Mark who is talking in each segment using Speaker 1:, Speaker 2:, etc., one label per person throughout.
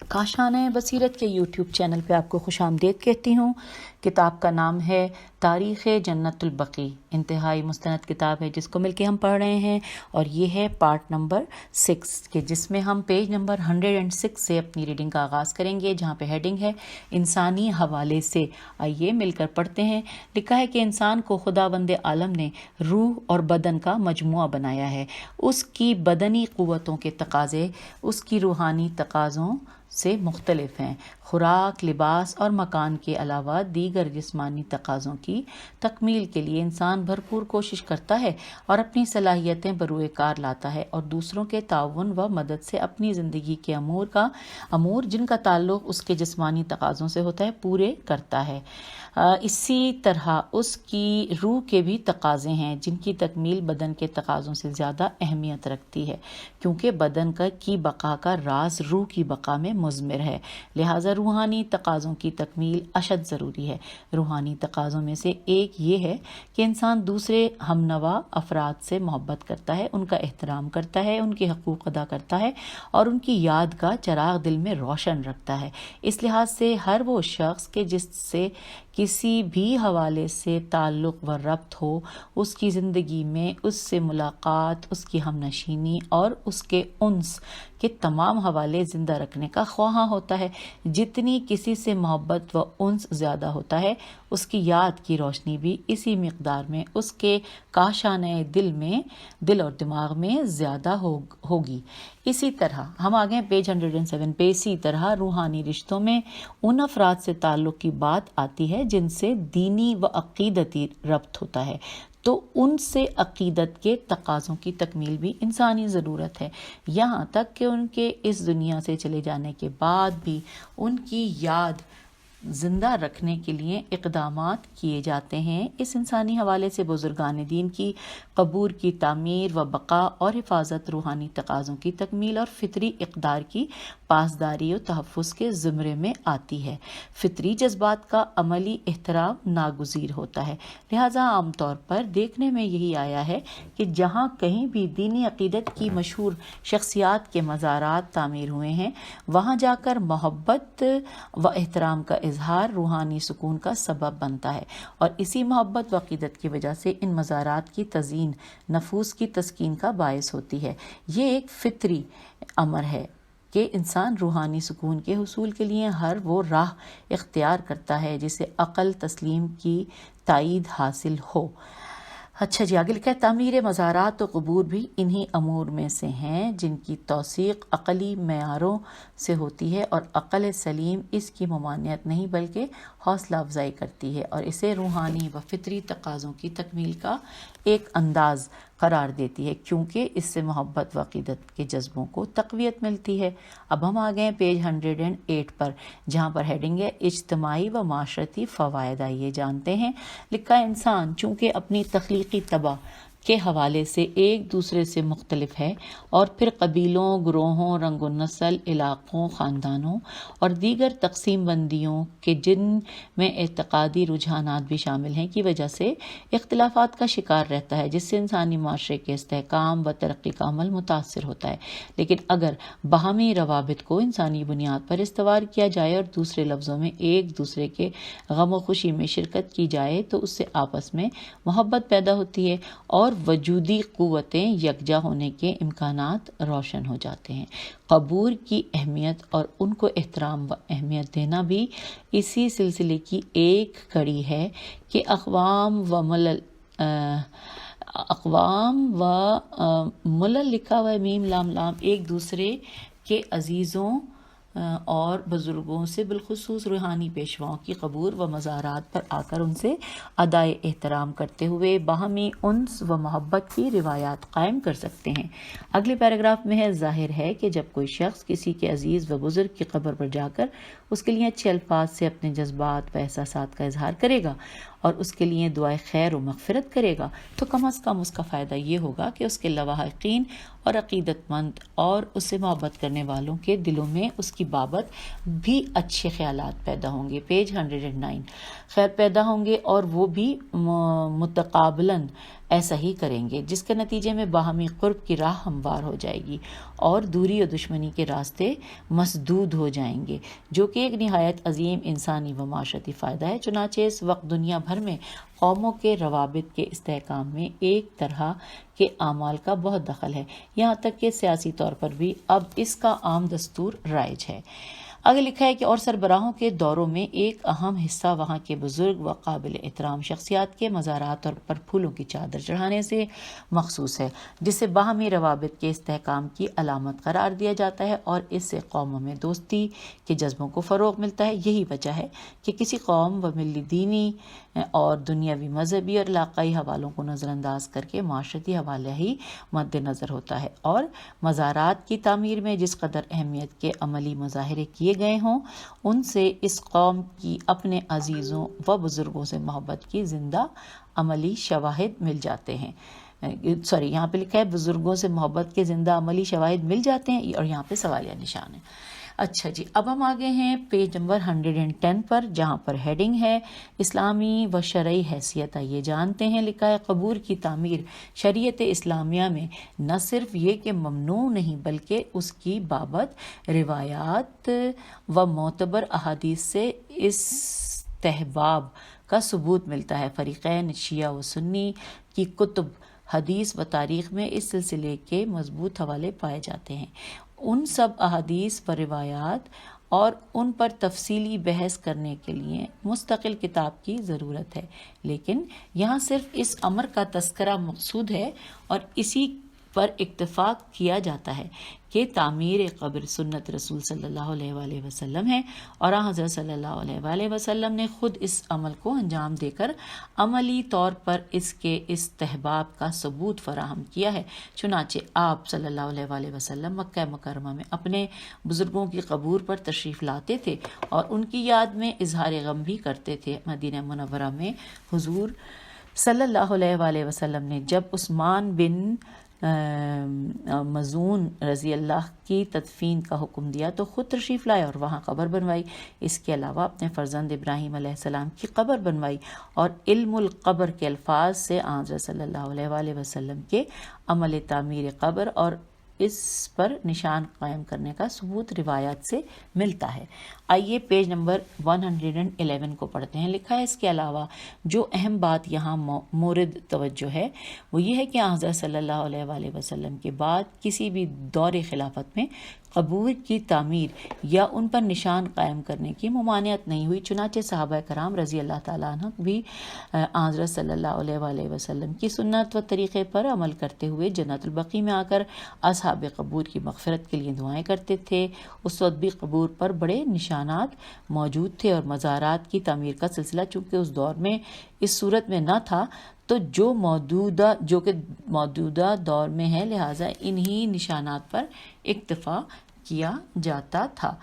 Speaker 1: کاشانۂ بصیرت کے YouTube channel پہ آپ کو خوش آمدید کہتی ہوں۔ کتاب کا نام ہے تاریخ جنت البقیع، انتہائی مستند کتاب ہے جس کو مل کے ہم پڑھ رہے ہیں، اور یہ ہے پارٹ نمبر 6 کہ جس میں ہم پیج نمبر 106 سے اپنی ریڈنگ کا آغاز کریں گے، جہاں پہ ہیڈنگ ہے انسانی حوالے سے۔ آئیے مل کر پڑھتے ہیں۔ لکھا ہے کہ انسان کو خداوند عالم نے روح اور بدن کا مجموعہ بنایا ہے۔ اس کی بدنی قوتوں کے تقاضے اس کی روحانی تقاضوں سے مختلف ہیں۔ خوراک، لباس اور مکان کے علاوہ دیگر جسمانی تقاضوں کی تکمیل کے لیے انسان بھرپور کوشش کرتا ہے اور اپنی صلاحیتیں بروئے کار لاتا ہے، اور دوسروں کے تعاون و مدد سے اپنی زندگی کے امور جن کا تعلق اس کے جسمانی تقاضوں سے ہوتا ہے پورے کرتا ہے۔ اسی طرح اس کی روح کے بھی تقاضے ہیں جن کی تکمیل بدن کے تقاضوں سے زیادہ اہمیت رکھتی ہے، کیونکہ بدن کی بقا کا راز روح کی بقا میں مضمر ہے، لہٰذا روحانی تقاضوں کی تکمیل اشد ضروری ہے۔ روحانی تقاضوں میں سے ایک یہ ہے کہ انسان دوسرے ہم نوا افراد سے محبت کرتا ہے، ان کا احترام کرتا ہے، ان کے حقوق ادا کرتا ہے اور ان کی یاد کا چراغ دل میں روشن رکھتا ہے۔ اس لحاظ سے ہر وہ شخص کے جس سے کسی بھی حوالے سے تعلق و ربط ہو، اس کی زندگی میں اس سے ملاقات، اس کی ہم نشینی اور اس کے انس کے تمام حوالے زندہ رکھنے کا خواہاں ہوتا ہے۔ جتنی کسی سے محبت و انس زیادہ ہوتا ہے، اس کی یاد کی روشنی بھی اسی مقدار میں اس کے کاشانۂ دل اور دماغ میں زیادہ ہوگی۔ اسی طرح ہم آگے پیج 107 پہ اسی طرح روحانی رشتوں میں ان افراد سے تعلق کی بات آتی ہے جن سے دینی و عقیدتی ربط ہوتا ہے، تو ان سے عقیدت کے تقاضوں کی تکمیل بھی انسانی ضرورت ہے، یہاں تک کہ ان کے اس دنیا سے چلے جانے کے بعد بھی ان کی یاد زندہ رکھنے کے لیے اقدامات کیے جاتے ہیں۔ اس انسانی حوالے سے بزرگان دین کی قبور کی تعمیر و بقا اور حفاظت روحانی تقاضوں کی تکمیل اور فطری اقدار کی پاسداری و تحفظ کے زمرے میں آتی ہے۔ فطری جذبات کا عملی احترام ناگزیر ہوتا ہے، لہٰذا عام طور پر دیکھنے میں یہی آیا ہے کہ جہاں کہیں بھی دینی عقیدت کی مشہور شخصیات کے مزارات تعمیر ہوئے ہیں، وہاں جا کر محبت و احترام کا اظہار روحانی سکون کا سبب بنتا ہے، اور اسی محبت و عقیدت کی وجہ سے ان مزارات کی تزئین نفوس کی تسکین کا باعث ہوتی ہے۔ یہ ایک فطری امر ہے کہ انسان روحانی سکون کے حصول کے لیے ہر وہ راہ اختیار کرتا ہے جسے عقل تسلیم کی تائید حاصل ہو۔ اچھا جی، آگے لکھا ہے تعمیر مزارات و قبور بھی انہی امور میں سے ہیں جن کی توثیق عقلی معیاروں سے ہوتی ہے، اور عقل سلیم اس کی ممانعت نہیں بلکہ حوصلہ افزائی کرتی ہے، اور اسے روحانی و فطری تقاضوں کی تکمیل کا ایک انداز قرار دیتی ہے، کیونکہ اس سے محبت و عقیدت کے جذبوں کو تقویت ملتی ہے۔ اب ہم آ گئے پیج 108 پر، جہاں پر ہیڈنگ ہے اجتماعی و معاشرتی فوائد۔ آئیے جانتے ہیں۔ لکھا ہے انسان چونکہ اپنی تخلیقی طبع کے حوالے سے ایک دوسرے سے مختلف ہے، اور پھر قبیلوں، گروہوں، رنگ و نسل، علاقوں، خاندانوں اور دیگر تقسیم بندیوں کے جن میں اعتقادی رجحانات بھی شامل ہیں کی وجہ سے اختلافات کا شکار رہتا ہے، جس سے انسانی معاشرے کے استحکام و ترقی کا عمل متاثر ہوتا ہے۔ لیکن اگر باہمی روابط کو انسانی بنیاد پر استوار کیا جائے اور دوسرے لفظوں میں ایک دوسرے کے غم و خوشی میں شرکت کی جائے، تو اس سے آپس میں محبت پیدا ہوتی ہے اور وجودی قوتیں یکجا ہونے کے امکانات روشن ہو جاتے ہیں۔ قبور کی اہمیت اور ان کو احترام و اہمیت دینا بھی اسی سلسلے کی ایک کڑی ہے کہ اقوام و ملل لکھا ہوا ہے میم لام لام ایک دوسرے کے عزیزوں اور بزرگوں سے بالخصوص روحانی پیشواؤں کی قبور و مزارات پر آ کر ان سے ادائے احترام کرتے ہوئے باہمی انس و محبت کی روایات قائم کر سکتے ہیں۔ اگلے پیراگراف میں ہے ظاہر ہے کہ جب کوئی شخص کسی کے عزیز و بزرگ کی قبر پر جا کر اس کے لیے اچھے الفاظ سے اپنے جذبات و احساسات کا اظہار کرے گا اور اس کے لیے دعائے خیر و مغفرت کرے گا، تو کم از کم اس کا فائدہ یہ ہوگا کہ اس کے لواحقین اور عقیدت مند اور اس سے محبت کرنے والوں کے دلوں میں اس کی بابت بھی اچھے خیالات پیدا ہوں گے۔ پیج 109 خیر پیدا ہوں گے، اور وہ بھی متقابلاً ایسا ہی کریں گے، جس کے نتیجے میں باہمی قرب کی راہ ہموار ہو جائے گی اور دوری اور دشمنی کے راستے مسدود ہو جائیں گے، جو کہ ایک نہایت عظیم انسانی و معاشرتی فائدہ ہے۔ چنانچہ اس وقت دنیا بھر میں قوموں کے روابط کے استحکام میں ایک طرح کے اعمال کا بہت دخل ہے، یہاں تک کہ سیاسی طور پر بھی اب اس کا عام دستور رائج ہے۔ آگے لکھا ہے کہ اور سربراہوں کے دوروں میں ایک اہم حصہ وہاں کے بزرگ و قابل احترام شخصیات کے مزارات اور پر پھولوں کی چادر چڑھانے سے مخصوص ہے، جسے باہمی روابط کے استحکام کی علامت قرار دیا جاتا ہے اور اس سے قوموں میں دوستی کے جذبوں کو فروغ ملتا ہے۔ یہی وجہ ہے کہ کسی قوم و ملی دینی اور دنیاوی مذہبی اور علاقائی حوالوں کو نظر انداز کر کے معاشرتی حوالہ ہی مد نظر ہوتا ہے، اور مزارات کی تعمیر میں جس قدر اہمیت کے عملی مظاہرے کیے گئے ہوں، ان سے اس قوم کی اپنے عزیزوں و بزرگوں سے محبت کی زندہ عملی شواہد مل جاتے ہیں۔ یہاں پہ لکھا ہے بزرگوں سے محبت کے زندہ عملی شواہد مل جاتے ہیں، اور یہاں پہ سوالیہ نشان ہے۔ اچھا جی، اب ہم آگے ہیں پیج نمبر 110 پر، جہاں پر ہیڈنگ ہے اسلامی و شرعی حیثیت۔ آئیے جانتے ہیں۔ لکھا ہے قبور کی تعمیر شریعت اسلامیہ میں نہ صرف یہ کہ ممنوع نہیں، بلکہ اس کی بابت روایات و معتبر احادیث سے استحباب کا ثبوت ملتا ہے۔ فریقین شیعہ و سنی کی کتب حدیث و تاریخ میں اس سلسلے کے مضبوط حوالے پائے جاتے ہیں۔ ان سب احادیث و روایات اور ان پر تفصیلی بحث کرنے کے لیے مستقل کتاب کی ضرورت ہے، لیکن یہاں صرف اس امر کا تذکرہ مقصود ہے اور اسی پر اکتفا کیا جاتا ہے کہ تعمیر قبر سنت رسول صلی اللہ علیہ وآلہ وسلم ہے، اور حضرت صلی اللہ علیہ وآلہ وسلم نے خود اس عمل کو انجام دے کر عملی طور پر اس کے استحباب کا ثبوت فراہم کیا ہے۔ چنانچہ آپ صلی اللہ علیہ وآلہ وسلم مکہ مکرمہ میں اپنے بزرگوں کی قبور پر تشریف لاتے تھے اور ان کی یاد میں اظہار غم بھی کرتے تھے۔ مدینہ منورہ میں حضور صلی اللہ علیہ وآلہ وسلم نے جب عثمان بن مظعون رضی اللہ کی تدفین کا حکم دیا تو خود تشریف لائے اور وہاں قبر بنوائی۔ اس کے علاوہ اپنے فرزند ابراہیم علیہ السلام کی قبر بنوائی اور علم القبر کے الفاظ سے حضرت صلی اللہ علیہ وآلہ وسلم کے عمل تعمیر قبر اور اس پر نشان قائم کرنے کا ثبوت روایات سے ملتا ہے۔ آئیے پیج نمبر 111 کو پڑھتے ہیں۔ لکھا ہے اس کے علاوہ جو اہم بات یہاں مورد توجہ ہے وہ یہ ہے کہ حضرت صلی اللہ علیہ وآلہ وسلم کے بعد کسی بھی دور خلافت میں قبور کی تعمیر یا ان پر نشان قائم کرنے کی ممانعت نہیں ہوئی۔ چنانچہ صحابہ کرام رضی اللہ تعالیٰ عنہ بھی حضرت صلی اللہ علیہ وآلہ وسلم کی سنت و طریقے پر عمل کرتے ہوئے جنت البقیع میں آ کر اصحاب قبور کی مغفرت کے لیے دعائیں کرتے تھے۔ اس وقت بھی قبور پر بڑے نشانات موجود تھے اور مزارات کی تعمیر کا سلسلہ چونکہ اس دور میں اس صورت میں نہ تھا تو جو کہ موجودہ دور میں ہے، لہٰذا انہی نشانات پر اکتفا کیا جاتا تھا۔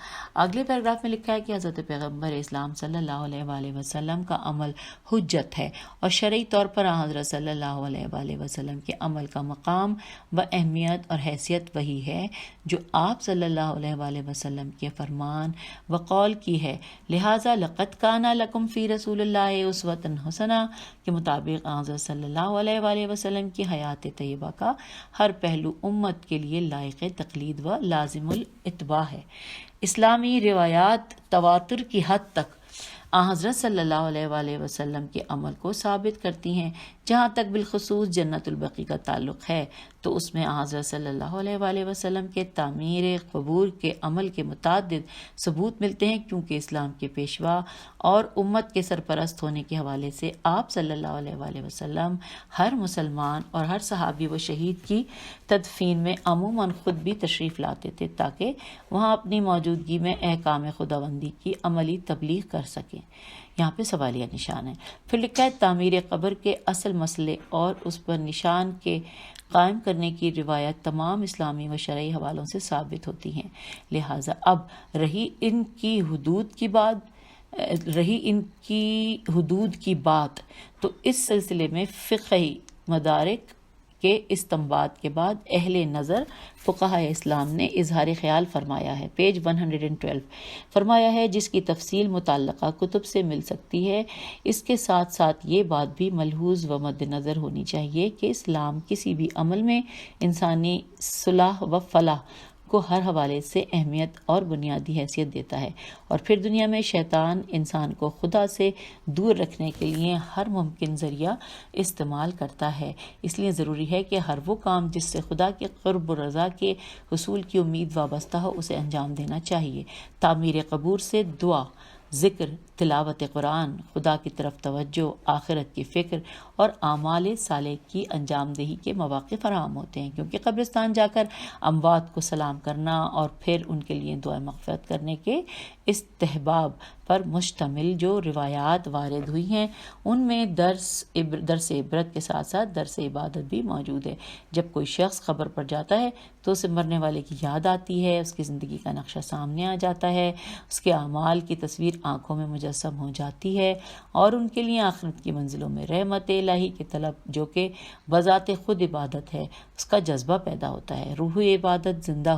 Speaker 1: اگلے پیراگراف میں لکھا ہے کہ حضرت پیغمبر اسلام صلی اللہ علیہ وآلہ وسلم کا عمل حجت ہے اور شرعی طور پر حضرت صلی اللہ علیہ وآلہ وسلم کے عمل کا مقام و اہمیت اور حیثیت وہی ہے جو آپ صلی اللہ علیہ وآلہ وسلم کے فرمان و قول کی ہے۔ لہٰذا لقد کان لکم فی رسول اللہ اسوۃ حسنہ کے مطابق حضرت صلی اللہ علیہ وآلہ وسلم کی حیات طیبہ کا ہر پہلو امت کے لیے لائق تقلید و لازم الاتباع ہے۔ اسلامی روایات تواتر کی حد تک حضرت صلی اللہ علیہ وآلہ وسلم کے عمل کو ثابت کرتی ہیں۔ جہاں تک بالخصوص جنت البقیع کا تعلق ہے تو اس میں حضرت صلی اللہ علیہ وآلہ وسلم کے تعمیر قبور کے عمل کے متعدد ثبوت ملتے ہیں، کیونکہ اسلام کے پیشوا اور امت کے سرپرست ہونے کے حوالے سے آپ صلی اللہ علیہ وآلہ وسلم ہر مسلمان اور ہر صحابی و شہید کی تدفین میں عموماً خود بھی تشریف لاتے تھے تاکہ وہاں اپنی موجودگی میں احکام خداوندی کی عملی تبلیغ کر سکیں۔ یہاں پہ سوالیہ نشان ہے۔ پھر لکھا ہے تعمیر قبر کے اصل مسئلے اور اس پر نشان کے قائم کرنے کی روایت تمام اسلامی و شرعی حوالوں سے ثابت ہوتی ہیں۔ لہٰذا اب رہی ان کی حدود کی بات تو اس سلسلے میں فقہی مدارک کے استنباط کے بعد اہل نظر فقہاء اسلام نے اظہار خیال فرمایا ہے۔ پیج 112 فرمایا ہے جس کی تفصیل متعلقہ کتب سے مل سکتی ہے۔ اس کے ساتھ ساتھ یہ بات بھی ملحوظ و مد نظر ہونی چاہیے کہ اسلام کسی بھی عمل میں انسانی صلاح و فلاح کو ہر حوالے سے اہمیت اور بنیادی حیثیت دیتا ہے، اور پھر دنیا میں شیطان انسان کو خدا سے دور رکھنے کے لیے ہر ممکن ذریعہ استعمال کرتا ہے۔ اس لیے ضروری ہے کہ ہر وہ کام جس سے خدا کے قرب و رضا کے حصول کی امید وابستہ ہو اسے انجام دینا چاہیے۔ تعمیر قبور سے دعا، ذکر، تلاوت قرآن، خدا کی طرف توجہ، آخرت کی فکر اور اعمال صالح کی انجام دہی کے مواقع فراہم ہوتے ہیں، کیونکہ قبرستان جا کر اموات کو سلام کرنا اور پھر ان کے لیے دعا مغفرت کرنے کے استحباب پر مشتمل جو روایات وارد ہوئی ہیں ان میں درس عبرت کے ساتھ ساتھ درس عبادت بھی موجود ہے۔ جب کوئی شخص قبر پر جاتا ہے تو اسے مرنے والے کی یاد آتی ہے، اس کی زندگی کا نقشہ سامنے آ جاتا ہے، اس کے اعمال کی تصویر آنکھوں میں مجسم ہو جاتی ہے، اور ان کے لیے آخرت کی منزلوں میں رحمت الہی کی طلب جو کہ بذات خود عبادت ہے اس کا جذبہ پیدا ہوتا ہے۔ روح عبادت زندہ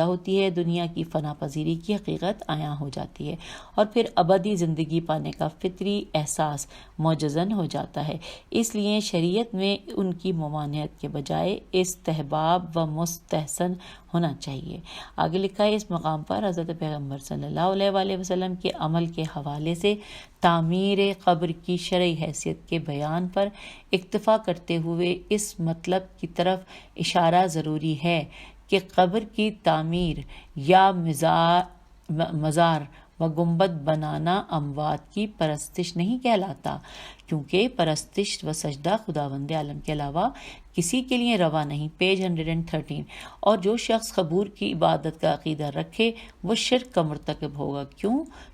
Speaker 1: ہوتی ہے، دنیا کی فنا پذیری کی حقیقت عیاں ہو جاتی ہے، اور پھر ابدی زندگی پانے کا فطری احساس موجزن ہو جاتا ہے۔ اس لیے شریعت میں ان کی ممانعت کے بجائے استحباب و مستحسن ہونا چاہیے۔ آگے لکھا ہے اس مقام پر حضرت پیغمبر صلی اللہ علیہ وآلہ وسلم کے عمل کے حوالے سے تعمیر قبر کی شرعی حیثیت کے بیان پر اکتفا کرتے ہوئے اس مطلب کی طرف اشارہ ضروری ہے کہ قبر کی تعمیر یا مزار و گنبد بنانا اموات کی پرستش نہیں کہلاتا، کیونکہ پرستش و سجدہ خداوند عالم کے علاوہ کسی کے لیے روا نہیں۔ پیج 113 اور جو شخص قبور کی عبادت کا عقیدہ رکھے وہ شرک کا مرتکب ہوگا۔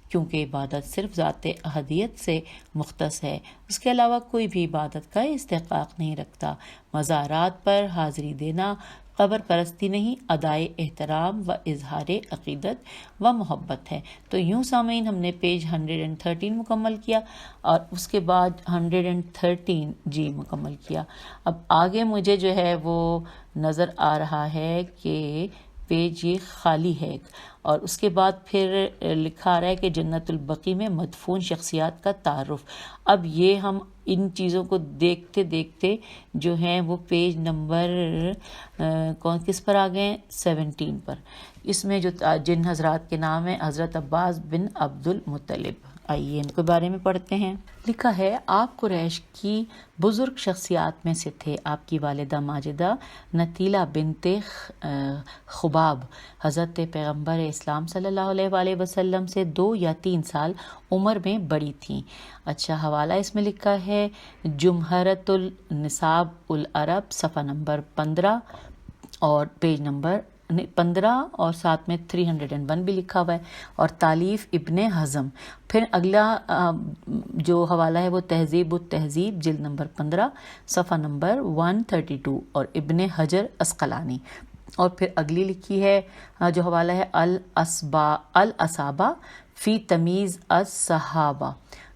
Speaker 1: کیونکہ عبادت صرف ذات احدیت سے مختص ہے، اس کے علاوہ کوئی بھی عبادت کا استحقاق نہیں رکھتا۔ مزارات پر حاضری دینا قبر پرستی نہیں، ادائے احترام و اظہار عقیدت و محبت ہے۔ تو یوں سامعین ہم نے پیج 113 مکمل کیا اور اس کے بعد 113 جی مکمل کیا۔ اب آگے مجھے جو ہے وہ نظر آ رہا ہے کہ پیج یہ خالی ہے، اور اس کے بعد پھر لکھا آ رہا ہے کہ جنت البقیع میں مدفون شخصیات کا تعارف۔ اب یہ ہم ان چیزوں کو دیکھتے دیکھتے جو ہیں وہ پیج نمبر کس پر آ گئے؟ 17 پر۔ اس میں جو جن حضرات کے نام ہیں حضرت عباس بن عبد المطلب، آئیے ان کے بارے میں پڑھتے ہیں۔ لکھا ہے آپ قریش کی بزرگ شخصیات میں سے تھے۔ آپ کی والدہ ماجدہ نتیلہ بنت خباب حضرت پیغمبر اسلام صلی اللہ علیہ وآلہ وسلم سے 2 یا 3 سال عمر میں بڑی تھیں۔ اچھا، حوالہ اس میں لکھا ہے جمہرۃ النساب العرب صفحہ نمبر 15 اور پیج نمبر 15 اور ساتھ میں 301 بھی لکھا ہوا ہے، اور تالیف ابن حزم۔ پھر اگلا جو حوالہ ہے وہ تہذیب التہذیب جلد نمبر 15 صفحہ نمبر 132 اور ابن حجر اسقلانی۔ اور پھر اگلی لکھی ہے جو حوالہ ہے الاصابہ فی تمیز الصحابہ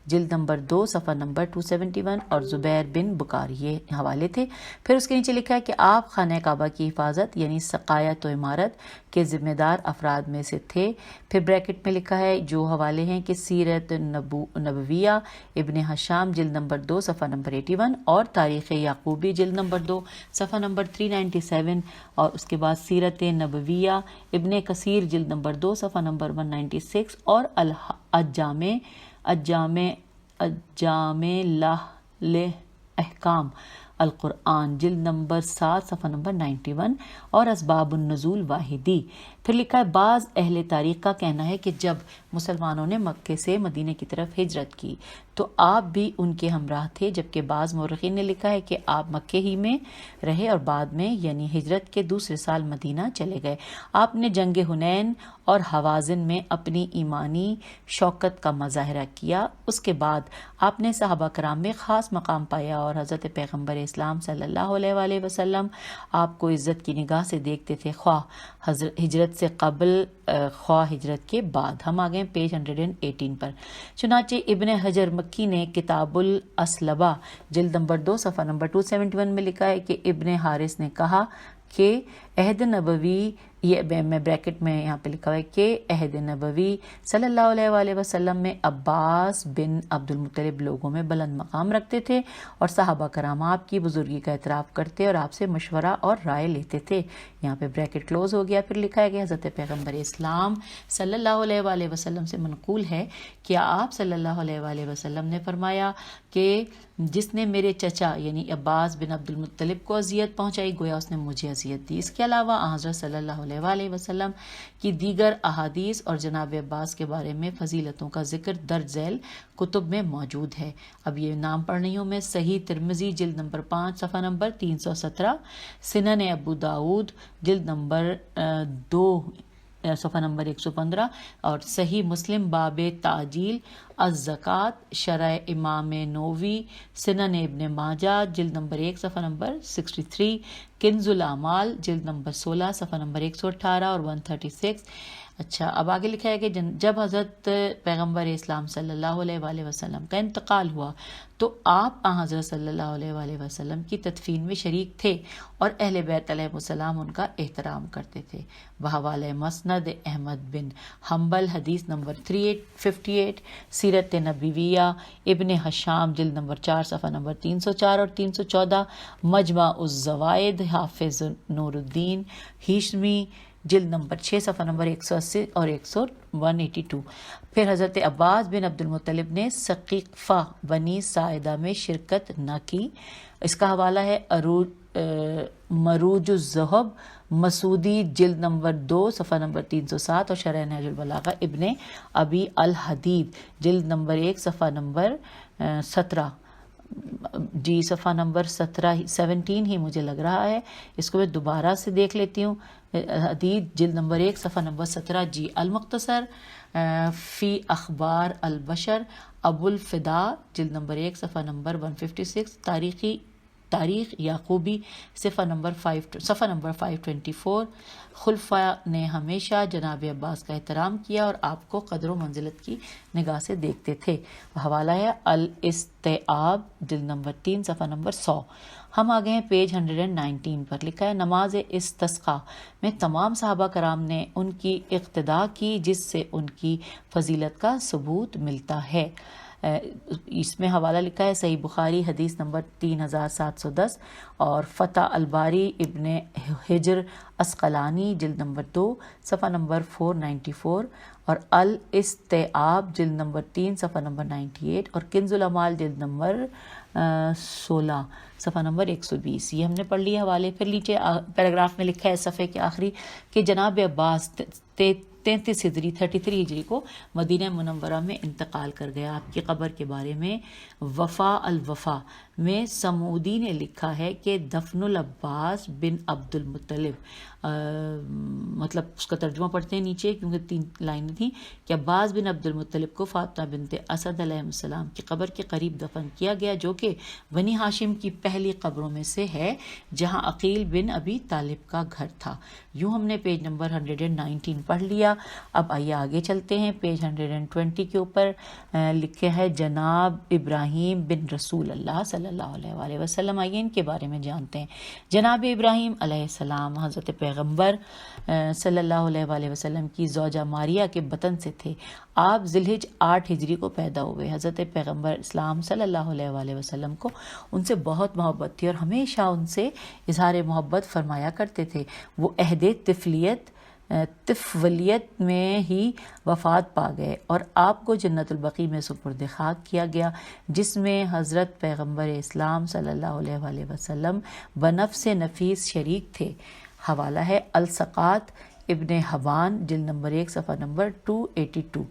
Speaker 1: جلد نمبر 2 صفحہ نمبر 271 اور زبیر بن بکار، یہ حوالے تھے۔ پھر اس کے نیچے لکھا ہے کہ آپ خانہ کعبہ کی حفاظت یعنی سقایت و عمارت کے ذمہ دار افراد میں سے تھے۔ پھر بریکٹ میں لکھا ہے جو حوالے ہیں کہ سیرت نبویہ ابن ہشام جلد نمبر 2 صفحہ نمبر 81 اور تاریخ یعقوبی جلد نمبر 2 صفحہ نمبر 397، اور اس کے بعد سیرت نبویہ ابن کثیر جلد نمبر 2 صفحہ نمبر 196 اور الجامع لأحکام القرآن جلد نمبر 7 صفحہ نمبر 91 اور اسباب النزول واحدی۔ پھر لکھا ہے بعض اہل تاریخ کا کہنا ہے کہ جب مسلمانوں نے مکے سے مدینے کی طرف ہجرت کی تو آپ بھی ان کے ہمراہ تھے، جبکہ بعض مورخین نے لکھا ہے کہ آپ مکے ہی میں رہے اور بعد میں یعنی ہجرت کے دوسرے سال مدینہ چلے گئے۔ آپ نے جنگ حنین اور حوازن میں اپنی ایمانی شوکت کا مظاہرہ کیا۔ اس کے بعد آپ نے صحابہ کرام میں خاص مقام پایا اور حضرت پیغمبر اسلام صلی اللہ علیہ وآلہ وسلم آپ کو عزت کی نگاہ سے دیکھتے تھے، خواہ ہجرت سے قبل خواہ ہجرت کے بعد۔ ہم آگئے پیج 118 پر۔ چنانچہ ابن حجر مکی نے کتاب الاسلبہ جلد نمبر 2 صفحہ نمبر 271 میں لکھا ہے کہ ابن حارث نے کہا کہ عہد نبوی، یہ میں بریکٹ میں یہاں پہ لکھا ہے کہ عہد نبوی صلی اللہ علیہ وآلہ وسلم میں عباس بن عبد المطلب لوگوں میں بلند مقام رکھتے تھے اور صحابہ کرام آپ کی بزرگی کا اعتراف کرتے اور آپ سے مشورہ اور رائے لیتے تھے۔ یہاں پہ بریکٹ کلوز ہو گیا۔ پھر لکھا ہے کہ حضرت پیغمبر اسلام صلی اللہ علیہ وآلہ وسلم سے منقول ہے کہ آپ صلی اللہ علیہ وآلہ وسلم نے فرمایا کہ جس نے میرے چچا یعنی عباس بن عبد المطلب کو اذیت پہنچائی گویا اس نے مجھے اذیت دی۔ اس کے علاوہ حضرت صلی اللہ علیہ وآلہ وسلم کی دیگر احادیث اور جناب عباس کے بارے میں فضیلتوں کا ذکر درج ذیل کتب میں موجود ہے۔ اب یہ نام پڑھ رہی ہوں میں۔ صحیح ترمذی جلد نمبر 5 صفحہ نمبر 317، سنن ابو داؤد جلد نمبر 2 صفحہ نمبر 115، اور صحیح مسلم باب تعجیل الزکوٰۃ شرح امام نووی، سنن ابن ماجہ جلد نمبر 1 صفحہ نمبر 63، کنز الاعمال جلد نمبر 16 صفحہ نمبر 118 اور 136۔ اچھا، اب آگے لکھا ہے کہ جب حضرت پیغمبر اسلام صلی اللہ علیہ وآلہ وسلم کا انتقال ہوا تو آپ حضرت صلی اللہ علیہ وآلہ وسلم کی تدفین میں شریک تھے اور اہل بیت علیہ السلام ان کا احترام کرتے تھے۔ بحوالہ مسند احمد بن حنبل حدیث نمبر 3858، سیرت نبویہ ابن حشام جلد نمبر 4 صفحہ نمبر 304 اور 314، مجمع الزوائد حافظ نور الدین ہیشمی جلد نمبر 6 صفحہ نمبر 180 اور 182۔ پھر حضرت عباس بن عبد المطلب نے سقیفہ بنی ساعدہ میں شرکت نہ کی۔ اس کا حوالہ ہے مروج الذہب مسعودی جلد نمبر 2 صفحہ نمبر 307 اور شرح نہج البلاغہ ابن ابی الحدید جلد نمبر 1 صفحہ نمبر 17 جی صفحہ نمبر 17 ہی مجھے لگ رہا ہے، اس کو میں دوبارہ سے دیکھ لیتی ہوں۔ حدید جلد نمبر 1 صفحہ نمبر 17 جی المختصر فی اخبار البشر ابو الفدا جلد نمبر 1 صفحہ نمبر 156، تاریخ یعقوبی صفحہ نمبر 524۔ خلفاء نے ہمیشہ جناب عباس کا احترام کیا اور آپ کو قدر و منزلت کی نگاہ سے دیکھتے تھے۔ حوالہ ہے الاستیعاب جلد نمبر 3 صفحہ نمبر 100۔ ہم آگئے ہیں پیج 119 پر۔ لکھا ہے نماز استسقاء میں تمام صحابہ کرام نے ان کی اقتداء کی جس سے ان کی فضیلت کا ثبوت ملتا ہے۔ اس میں حوالہ لکھا ہے صحیح بخاری حدیث نمبر 3710 اور فتح الباری ابن حجر اسقلانی جلد نمبر 2 صفحہ نمبر 494 اور الاستیعاب جلد نمبر 3 صفحہ نمبر 98 اور کنز الاعمال جلد نمبر 16 صفحہ نمبر 120۔ یہ ہم نے پڑھ لیا حوالے۔ پھر نیچے پیراگراف میں لکھا ہے صفحے کے آخری کہ جناب عباس 33 ہجری کو مدینہ منورہ میں انتقال کر گیا۔ آپ کی قبر کے بارے میں وفا الوفا میں سمودی نے لکھا ہے کہ دفن العباس بن عبد المطلب، مطلب اس کا ترجمہ پڑھتے ہیں نیچے کیونکہ 3 لائنیں تھیں، کہ عباس بن عبد المطلب کو فاطمہ بنت اسد علیہ السلام کی قبر کے قریب دفن کیا گیا جو کہ بنی ہاشم کی پہلی قبروں میں سے ہے جہاں عقیل بن ابی طالب کا گھر تھا۔ یوں ہم نے پیج نمبر 119 پڑھ لیا۔ اب آئیے آگے چلتے ہیں۔ پیج 120 کے اوپر لکھے ہے جناب ابراہیم بن رسول اللہ صلی اللہ علیہ وآلہ وسلم۔ آئیے ان کے بارے میں جانتے ہیں۔ جناب ابراہیم علیہ السلام حضرت پیغمبر صلی اللہ علیہ وآلہ وسلم کی زوجہ ماریہ کے بطن سے تھے۔ آپ ذی الحجہ 8 ہجری کو پیدا ہوئے۔ حضرت پیغمبر اسلام صلی اللہ علیہ وآلہ وسلم کو ان سے بہت محبت تھی اور ہمیشہ ان سے اظہار محبت فرمایا کرتے تھے۔ وہ عہد طفولیت میں ہی وفات پا گئے اور آپ کو جنت البقیع میں سپرد خاک کیا گیا جس میں حضرت پیغمبر اسلام صلی اللہ علیہ وآلہ وسلم بنفس نفیس شریک تھے۔ حوالہ ہے السقات ابن حبان جلد نمبر 1 صفحہ نمبر 282۔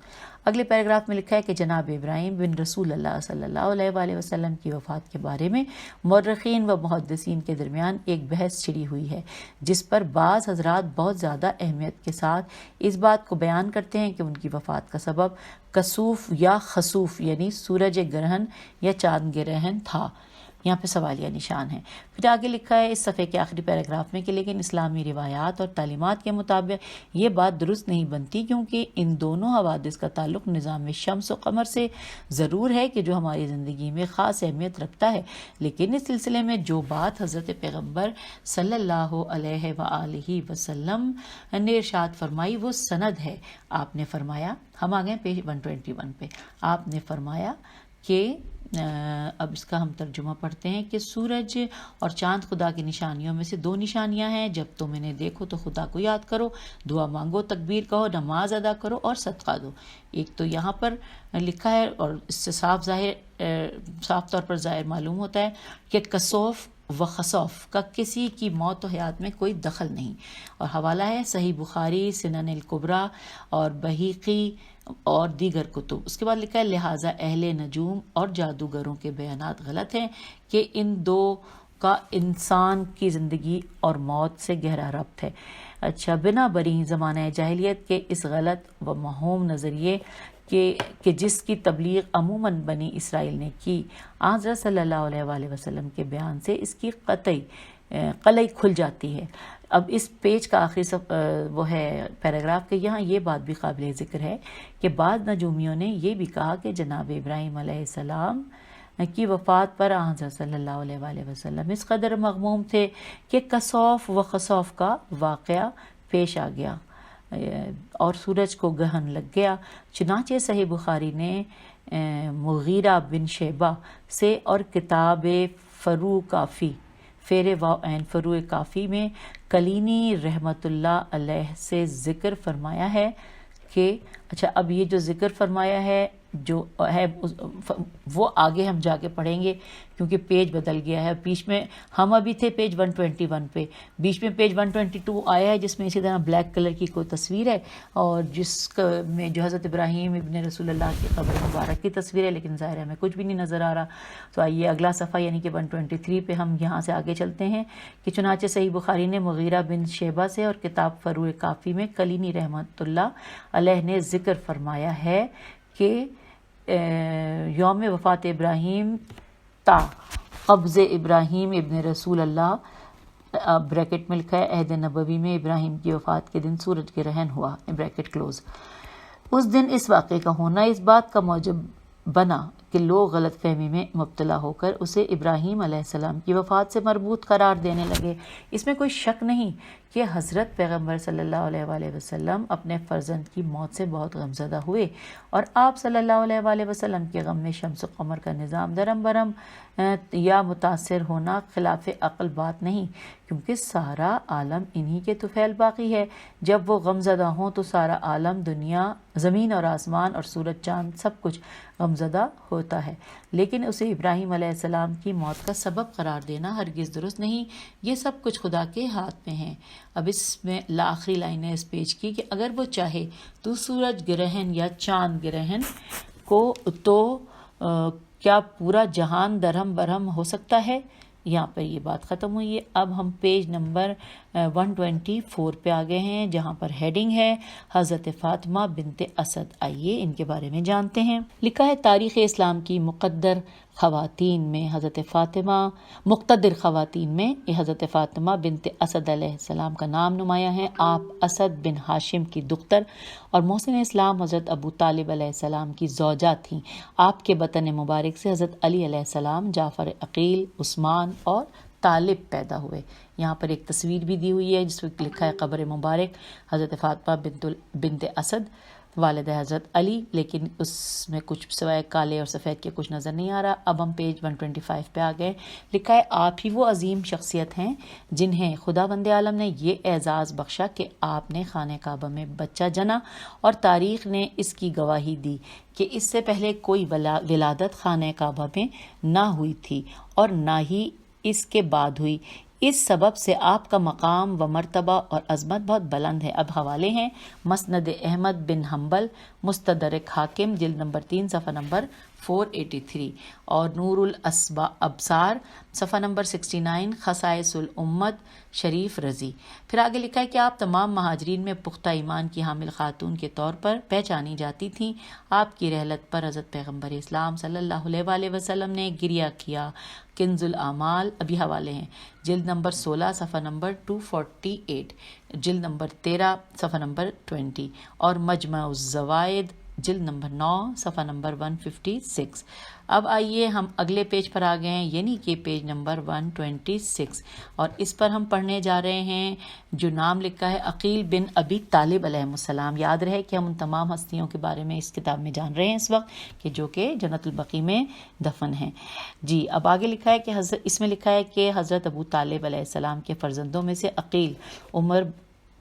Speaker 1: اگلے پیراگراف میں لکھا ہے کہ جناب ابراہیم بن رسول اللہ صلی اللہ علیہ وآلہ وسلم کی وفات کے بارے میں مورخین و محدثین کے درمیان ایک بحث چھڑی ہوئی ہے، جس پر بعض حضرات بہت زیادہ اہمیت کے ساتھ اس بات کو بیان کرتے ہیں کہ ان کی وفات کا سبب کسوف یا خسوف یعنی سورج گرہن یا چاند گرہن تھا۔ یہاں پہ سوالیہ نشان ہے۔ پھر آگے لکھا ہے اس صفحے کے آخری پیراگراف میں کہ لیکن اسلامی روایات اور تعلیمات کے مطابق یہ بات درست نہیں بنتی، کیونکہ ان دونوں حوادث کا تعلق نظام شمس و قمر سے ضرور ہے کہ جو ہماری زندگی میں خاص اہمیت رکھتا ہے، لیکن اس سلسلے میں جو بات حضرت پیغمبر صلی اللہ علیہ وآلہ وسلم نے ارشاد فرمائی وہ سند ہے۔ آپ نے فرمایا، ہم آ گئے پیج 121 پہ، آپ نے فرمایا کہ اب اس کا ہم ترجمہ پڑھتے ہیں کہ سورج اور چاند خدا کی نشانیوں میں سے 2 نشانیاں ہیں، جب تم انہیں دیکھو تو خدا کو یاد کرو، دعا مانگو، تکبیر کہو، نماز ادا کرو اور صدقہ دو۔ ایک تو یہاں پر لکھا ہے اور اس سے صاف طور پر ظاہر معلوم ہوتا ہے کہ کسوف و خسوف کا کسی کی موت و حیات میں کوئی دخل نہیں، اور حوالہ ہے صحیح بخاری، سنن الکبریٰ اور بہیقی اور دیگر کتب۔ اس کے بعد لکھا ہے لہٰذا اہل نجوم اور جادوگروں کے بیانات غلط ہیں کہ ان 2 کا انسان کی زندگی اور موت سے گہرا ربط ہے۔ اچھا، بنا بری زمانہ جاہلیت کے اس غلط و موہوم نظریے کہ جس کی تبلیغ عموماً بنی اسرائیل نے کی، حضرت صلی اللہ علیہ وآلہ وسلم کے بیان سے اس کی قلعی کھل جاتی ہے۔ اب اس پیج کا آخری وہ ہے پیراگراف کہ یہاں یہ بات بھی قابل ذکر ہے کہ بعض نجومیوں نے یہ بھی کہا کہ جناب ابراہیم علیہ السلام کی وفات پر حضرت صلی اللہ علیہ وآلہ وسلم اس قدر مغموم تھے کہ کسوف و خسوف کا واقعہ پیش آ گیا اور سورج کو گہن لگ گیا۔ چنانچہ صحیح بخاری نے مغیرہ بن شعبہ سے اور کتاب فروع کافی میں کلینی رحمۃ اللہ علیہ سے ذکر فرمایا ہے کہ اچھا، اب یہ جو ذکر فرمایا ہے جو ہے وہ آگے ہم جا کے پڑھیں گے کیونکہ پیج بدل گیا ہے۔ بیچ میں ہم ابھی تھے پیج 121 پہ، بیچ میں پیج 122 آیا ہے جس میں اسی طرح بلیک کلر کی کوئی تصویر ہے اور جس میں جو حضرت ابراہیم ابن رسول اللہ کی قبر مبارک کی تصویر ہے، لیکن ظاہر ہے ہمیں کچھ بھی نہیں نظر آ رہا۔ تو آئیے اگلا صفحہ یعنی کہ 123 پہ ہم یہاں سے آگے چلتے ہیں کہ چنانچہ صحیح بخاری نے مغیرہ بن شعبہ سے اور کتاب فروع کافی میں کلینی رحمۃ اللہ علیہ نے ذکر فرمایا ہے کہ یوم وفات ابراہیم تا قبض ابراہیم ابن رسول اللہ بریکٹ میں لکھا ہے عہد نبوی میں ابراہیم کی وفات کے دن سورج گرہن ہوا بریکٹ کلوز۔ اس دن اس واقعے کا ہونا اس بات کا موجب بنا کہ لوگ غلط فہمی میں مبتلا ہو کر اسے ابراہیم علیہ السلام کی وفات سے مربوط قرار دینے لگے۔ اس میں کوئی شک نہیں کہ حضرت پیغمبر صلی اللہ علیہ وآلہ وسلم اپنے فرزند کی موت سے بہت غمزدہ ہوئے، اور آپ صلی اللہ علیہ وآلہ وسلم کے غم میں شمس و قمر کا نظام درم برم یا متاثر ہونا خلاف عقل بات نہیں، کیونکہ سارا عالم انہی کے طفیل باقی ہے۔ جب وہ غمزدہ ہوں تو سارا عالم، دنیا، زمین اور آسمان اور سورج چاند سب کچھ غمزدہ ہوتا ہے، لیکن اسے ابراہیم علیہ السلام کی موت کا سبب قرار دینا ہرگز درست نہیں۔ یہ سب کچھ خدا کے ہاتھ میں ہے۔ اب اس میں آخری لائن ہے اس پیج کی کہ اگر وہ چاہے تو سورج گرہن یا چاند گرہن کو تو کیا پورا جہان درہم برہم ہو سکتا ہے؟ یہاں پر یہ بات ختم ہوئی ہے۔ اب ہم پیج نمبر 124 پہ آ گئے ہیں جہاں پر ہیڈنگ ہے حضرت فاطمہ بنت اسد۔ آئیے ان کے بارے میں جانتے ہیں۔ لکھا ہے تاریخ اسلام کی مقتدر خواتین میں حضرت فاطمہ بنت اسد علیہ السلام کا نام نمایاں ہے۔ آپ اسد بن ہاشم کی دختر اور محسن اسلام حضرت ابو طالب علیہ السلام کی زوجہ تھیں۔ آپ کے بطن مبارک سے حضرت علی علیہ السلام، جعفر، عقیل، عثمان اور طالب پیدا ہوئے۔ یہاں پر ایک تصویر بھی دی ہوئی ہے جس میں لکھا ہے قبر مبارک حضرت فاطمہ بنت اسد والدہ حضرت علی، لیکن اس میں کچھ سوائے کالے اور سفید کے کچھ نظر نہیں آ رہا۔ اب ہم پیج 125 پہ آ گئے۔ لکھا ہے آپ ہی وہ عظیم شخصیت ہیں جنہیں خداوند عالم نے یہ اعزاز بخشا کہ آپ نے خانہ کعبہ میں بچہ جنا، اور تاریخ نے اس کی گواہی دی کہ اس سے پہلے کوئی ولادت خانہ کعبہ میں نہ ہوئی تھی اور نہ ہی اس کے بعد ہوئی۔ اس سبب سے آپ کا مقام و مرتبہ اور عظمت بہت بلند ہے۔ اب حوالے ہیں: مسند احمد بن حنبل، مستدرک حاکم، جلد نمبر 3 صفحہ نمبر 483، اور نور الابصار صفحہ نمبر 69، خصائص الامت شریف رضی۔ پھر آگے لکھا ہے کہ آپ تمام مہاجرین میں پختہ ایمان کی حامل خاتون کے طور پر پہچانی جاتی تھیں۔ آپ کی رحلت پر حضرت پیغمبر اسلام صلی اللہ علیہ وآلہ وسلم نے گریہ کیا۔ کنز الاعمال، ابھی حوالے ہیں: جلد نمبر 16 صفحہ نمبر 248، جلد نمبر 13 صفحہ نمبر 20، اور مجمع الزوائد جلد نمبر 9 صفحہ نمبر 156۔ اب آئیے ہم اگلے پیج پر آ گئے ہیں، یعنی کہ پیج نمبر 126، اور اس پر ہم پڑھنے جا رہے ہیں جو نام لکھا ہے عقیل بن ابی طالب علیہ السلام۔ یاد رہے کہ ہم ان تمام ہستیوں کے بارے میں اس کتاب میں جان رہے ہیں اس وقت، کہ جو کہ جنت البقیع میں دفن ہیں۔ جی اب آگے لکھا ہے کہ اس میں لکھا ہے کہ حضرت ابو طالب علیہ السلام کے فرزندوں میں سے عقیل عمر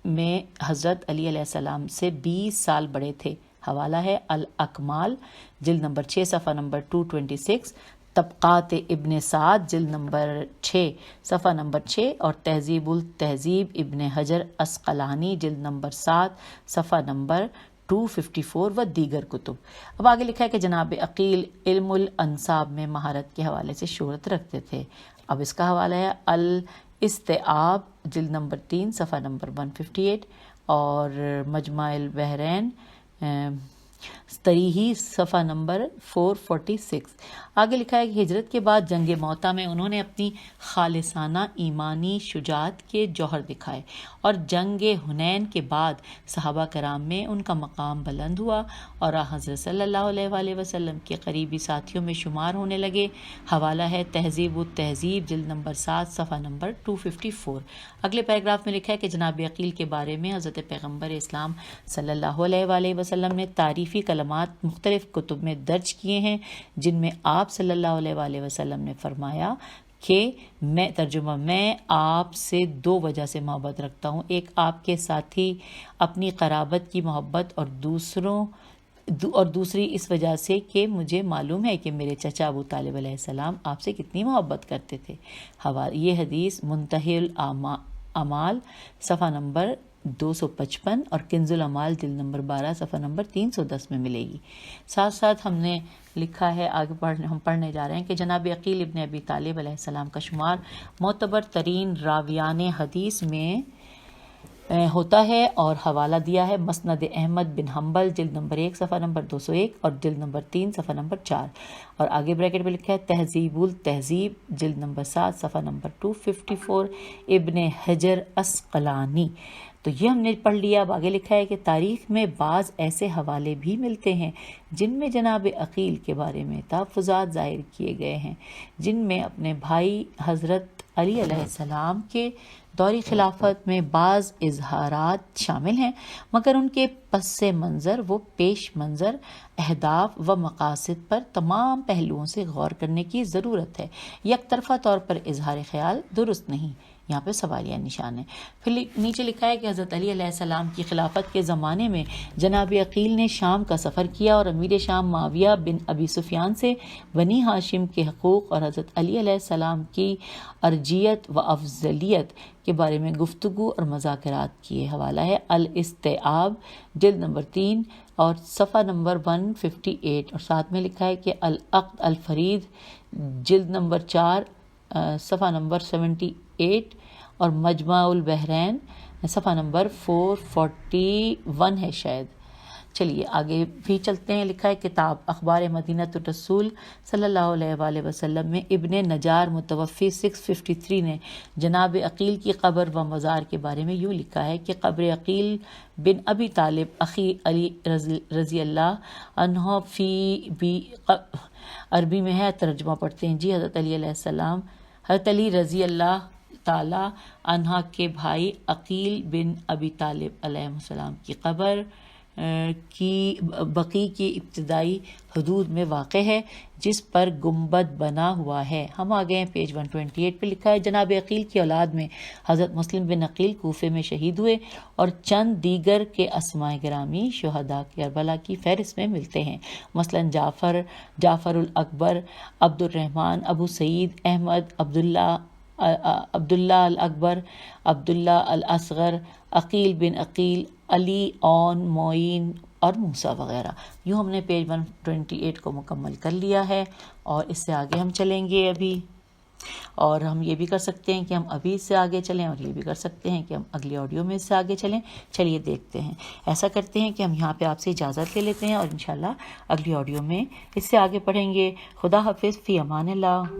Speaker 1: میں حضرت علی علیہ السلام سے 20 سال بڑے تھے۔ حوالہ ہے الاکمال، جلد نمبر 6 صفحہ نمبر 226، طبقات ابن سعد جلد نمبر 6 صفحہ نمبر 6، اور تہذیب التہذیب ابن حجر عسقلانی جلد نمبر 7 صفحہ نمبر 254 و دیگر کتب۔ اب آگے لکھا ہے کہ جناب عقیل علم الانساب میں مہارت کے حوالے سے شہرت رکھتے تھے۔ اب اس کا حوالہ ہے الاستیعاب جلد نمبر 3 صفحہ نمبر 158، اور مجمع البحرین تریہی صفحہ نمبر 446۔ آگے لکھا ہے کہ ہجرت کے بعد جنگ موطا میں انہوں نے اپنی خالصانہ ایمانی شجاعت کے جوہر دکھائے، اور جنگ حنین کے بعد صحابہ کرام میں ان کا مقام بلند ہوا اور حضرت صلی اللہ علیہ وآلہ وسلم کے قریبی ساتھیوں میں شمار ہونے لگے۔ حوالہ ہے تہذیب التہذیب جلد نمبر 7 صفحہ نمبر 254۔ اگلے پیراگراف میں لکھا ہے کہ جناب عقیل کے بارے میں حضرت پیغمبر اسلام صلی اللہ علیہ وآلہ وسلم نے تعریفی کلمات مختلف کتب میں درج کیے ہیں، جن میں آپ صلی اللہ علیہ وآلہ وسلم نے فرمایا کہ میں آپ سے 2 وجہ سے محبت رکھتا ہوں: ایک آپ کے ساتھی اپنی قرابت کی محبت، اور دوسری اس وجہ سے کہ مجھے معلوم ہے کہ میرے چچا ابو طالب علیہ السلام آپ سے کتنی محبت کرتے تھے۔ یہ حدیث منتہی الاعمال صفحہ نمبر 255 اور کنز الاعمال جلد نمبر 12 صفحہ نمبر 310 میں ملے گی۔ ساتھ ساتھ ہم نے لکھا ہے، آگے ہم پڑھنے جا رہے ہیں کہ جناب عقیل ابن ابی طالب علیہ السلام کا شمار معتبر ترین راویان حدیث میں ہوتا ہے، اور حوالہ دیا ہے مسند احمد بن حنبل جلد نمبر 1 صفحہ نمبر 201 اور جلد نمبر 3 صفحہ نمبر 4، اور آگے بریکٹ میں لکھا ہے تہذیب التہذیب جلد نمبر 7 صفحہ نمبر 254 ابن حجر عسقلانی۔ تو یہ ہم نے پڑھ لیا۔ اب آگے لکھا ہے کہ تاریخ میں بعض ایسے حوالے بھی ملتے ہیں جن میں جناب عقیل کے بارے میں تحفظات ظاہر کیے گئے ہیں، جن میں اپنے بھائی حضرت علی علیہ السلام کے دور خلافت میں بعض اظہارات شامل ہیں، مگر ان کے پس منظر و پیش منظر، اہداف و مقاصد پر تمام پہلوؤں سے غور کرنے کی ضرورت ہے۔ یک طرفہ طور پر اظہار خیال درست نہیں۔ یہاں پہ سوالیہ نشان ہے۔ پھر نیچے لکھا ہے کہ حضرت علی علیہ السلام کی خلافت کے زمانے میں جناب عقیل نے شام کا سفر کیا اور امیر شام معاویہ بن ابی سفیان سے بنی ہاشم کے حقوق اور حضرت علی علیہ السلام کی ارجیت و افضلیت کے بارے میں گفتگو اور مذاکرات کیے۔ حوالہ ہے الاستیعاب جلد نمبر 3 اور صفحہ نمبر 158، اور ساتھ میں لکھا ہے کہ العقد الفرید جلد نمبر 4 صفحہ نمبر 78 اور مجمع البحرین صفحہ نمبر 441 ہے شاید۔ چلیے آگے بھی چلتے ہیں۔ لکھا ہے کتاب اخبار مدینۃ الرسول صلی اللہ علیہ وآلہ وسلم میں ابن نجار متوفی 653 نے جناب عقیل کی قبر و مزار کے بارے میں یوں لکھا ہے کہ قبر عقیل بن ابی طالب اخی علی رضی اللہ عنہ فی بھی عربی میں ہے، ترجمہ پڑھتے ہیں جی۔ حضرت علی علیہ السلام، حضرت علی رضی اللہ تعالی عنہ کے بھائی عقیل بن ابی طالب علیہ السلام کی قبر کی بقیع کی ابتدائی حدود میں واقع ہے، جس پر گنبد بنا ہوا ہے۔ ہم آ گئے ہیں پیج 128 پہ۔ لکھا ہے جناب عقیل کی اولاد میں حضرت مسلم بن عقیل کوفے میں شہید ہوئے، اور چند دیگر کے اسماء گرامی شہداء کربلا کی فہرست میں ملتے ہیں، مثلا جعفر الاکبر، عبد الرحمن، ابو سعید، احمد، عبداللہ عبداللہ الاکبر، عبداللہ الاصغر، عقیل بن عقیل، علی، اون، معین اور موسیٰ وغیرہ۔ یوں ہم نے پیج 128 کو مکمل کر لیا ہے، اور اس سے آگے ہم چلیں گے ابھی، اور ہم یہ بھی کر سکتے ہیں کہ ہم ابھی اس سے آگے چلیں، اور یہ بھی کر سکتے ہیں کہ ہم اگلی آڈیو میں اس سے آگے چلیں۔ چلیے دیکھتے ہیں، ایسا کرتے ہیں کہ ہم یہاں پہ آپ سے اجازت لے لیتے ہیں، اور انشاءاللہ اگلی آڈیو میں اس سے آگے پڑھیں گے۔ خدا حافظ، فی امان اللہ۔